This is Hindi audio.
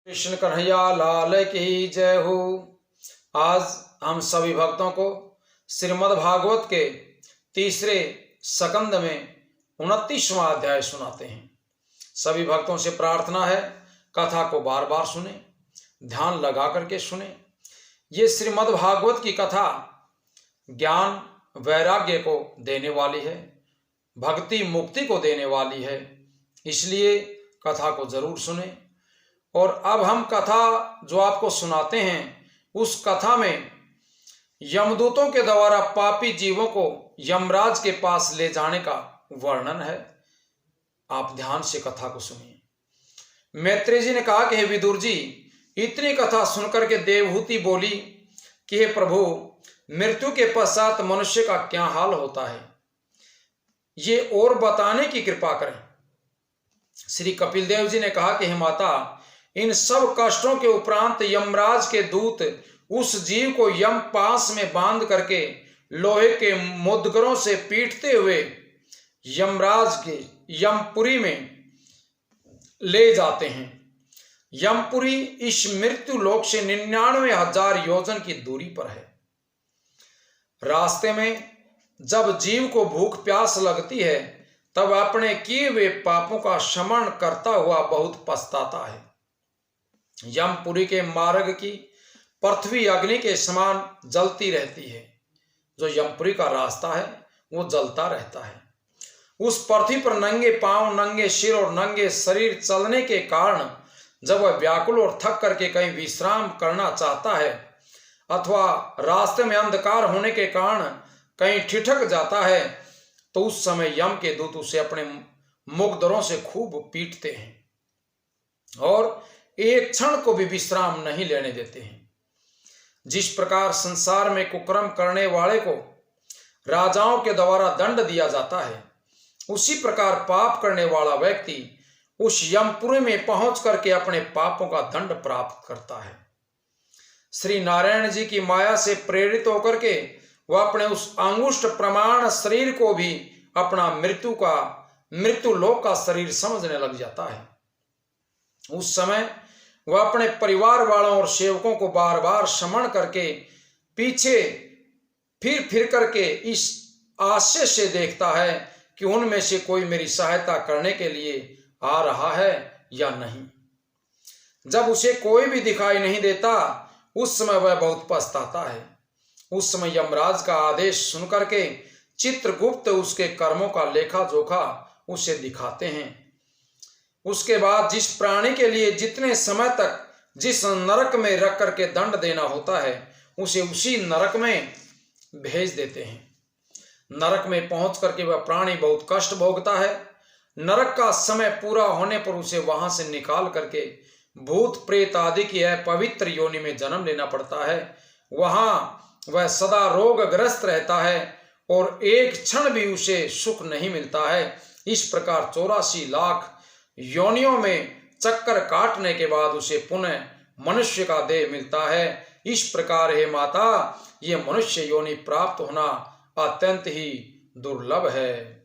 कृष्ण कन्हैया लाल की जय हो। आज हम सभी भक्तों को श्रीमद् भागवत के तीसरे सकंद में 29वां अध्याय सुनाते हैं। सभी भक्तों से प्रार्थना है कथा को बार बार सुने, ध्यान लगा करके सुने। ये श्रीमद् भागवत की कथा ज्ञान वैराग्य को देने वाली है, भक्ति मुक्ति को देने वाली है, इसलिए कथा को जरूर सुने। और अब हम कथा जो आपको सुनाते हैं उस कथा में यमदूतों के द्वारा पापी जीवों को यमराज के पास ले जाने का वर्णन है। आप ध्यान से कथा को सुनिए। मैत्रेय जी ने कहा कि हे विदुर जी, इतनी कथा सुनकर के देवहूति बोली कि हे प्रभु, मृत्यु के पश्चात मनुष्य का क्या हाल होता है, ये और बताने की कृपा करें। श्री कपिल देव जी ने कहा कि हे माता, इन सब कष्टों के उपरांत यमराज के दूत उस जीव को यम पास में बांध करके लोहे के मुद्गरों से पीटते हुए यमराज के यमपुरी में ले जाते हैं। यमपुरी इस मृत्यु लोक से 99,000 योजन की दूरी पर है। रास्ते में जब जीव को भूख प्यास लगती है तब अपने किए हुए पापों का स्मरण करता हुआ बहुत पछताता है। यमपुरी के मार्ग की पृथ्वी अग्नि के समान जलती रहती है। जो यमपुरी का रास्ता है वो जलता रहता है। उस पृथ्वी पर नंगे पांव, नंगे सिर और नंगे शरीर चलने के कारण जब वह व्याकुल और थक करके कहीं विश्राम करना चाहता है अथवा रास्ते में अंधकार होने के कारण कहीं ठिठक जाता है तो उस समय यम के दूत उसे अपने मुग्धरों से खूब पीटते हैं और एक क्षण को भी विश्राम नहीं लेने देते हैं। जिस प्रकार संसार में कुकर्म करने वाले को राजाओं के द्वारा दंड दिया जाता है, उसी प्रकार पाप करने वाला व्यक्ति उस यमपुरी में पहुंच करके अपने पापों का दंड प्राप्त करता है। श्री नारायण जी की माया से प्रेरित होकर के वह अपने उस अंगुष्ठ प्रमाण शरीर को भी अपना मृत्यु लोक का शरीर समझने लग जाता है। उस समय वह अपने परिवार वालों और सेवकों को बार बार स्मरण करके पीछे फिर करके इस आशय से देखता है कि उनमें से कोई मेरी सहायता करने के लिए आ रहा है या नहीं। जब उसे कोई भी दिखाई नहीं देता उस समय वह बहुत पछताता है। उस समय यमराज का आदेश सुनकर के चित्रगुप्त उसके कर्मों का लेखा जोखा उसे दिखाते हैं। उसके बाद जिस प्राणी के लिए जितने समय तक जिस नरक में रख करके दंड देना होता है उसे उसी नरक में भेज देते हैं। नरक में पहुंच करके वह प्राणी बहुत कष्ट भोगता है। नरक का समय पूरा होने पर उसे वहां से निकाल करके भूत प्रेत आदि की पवित्र योनि में जन्म लेना पड़ता है। वहां वह सदा रोगग्रस्त रहता है और एक क्षण भी उसे सुख नहीं मिलता है। इस प्रकार 84 लाख योनियों में चक्कर काटने के बाद उसे पुनः मनुष्य का देह मिलता है। इस प्रकार हे माता, ये मनुष्य योनि प्राप्त होना अत्यंत ही दुर्लभ है।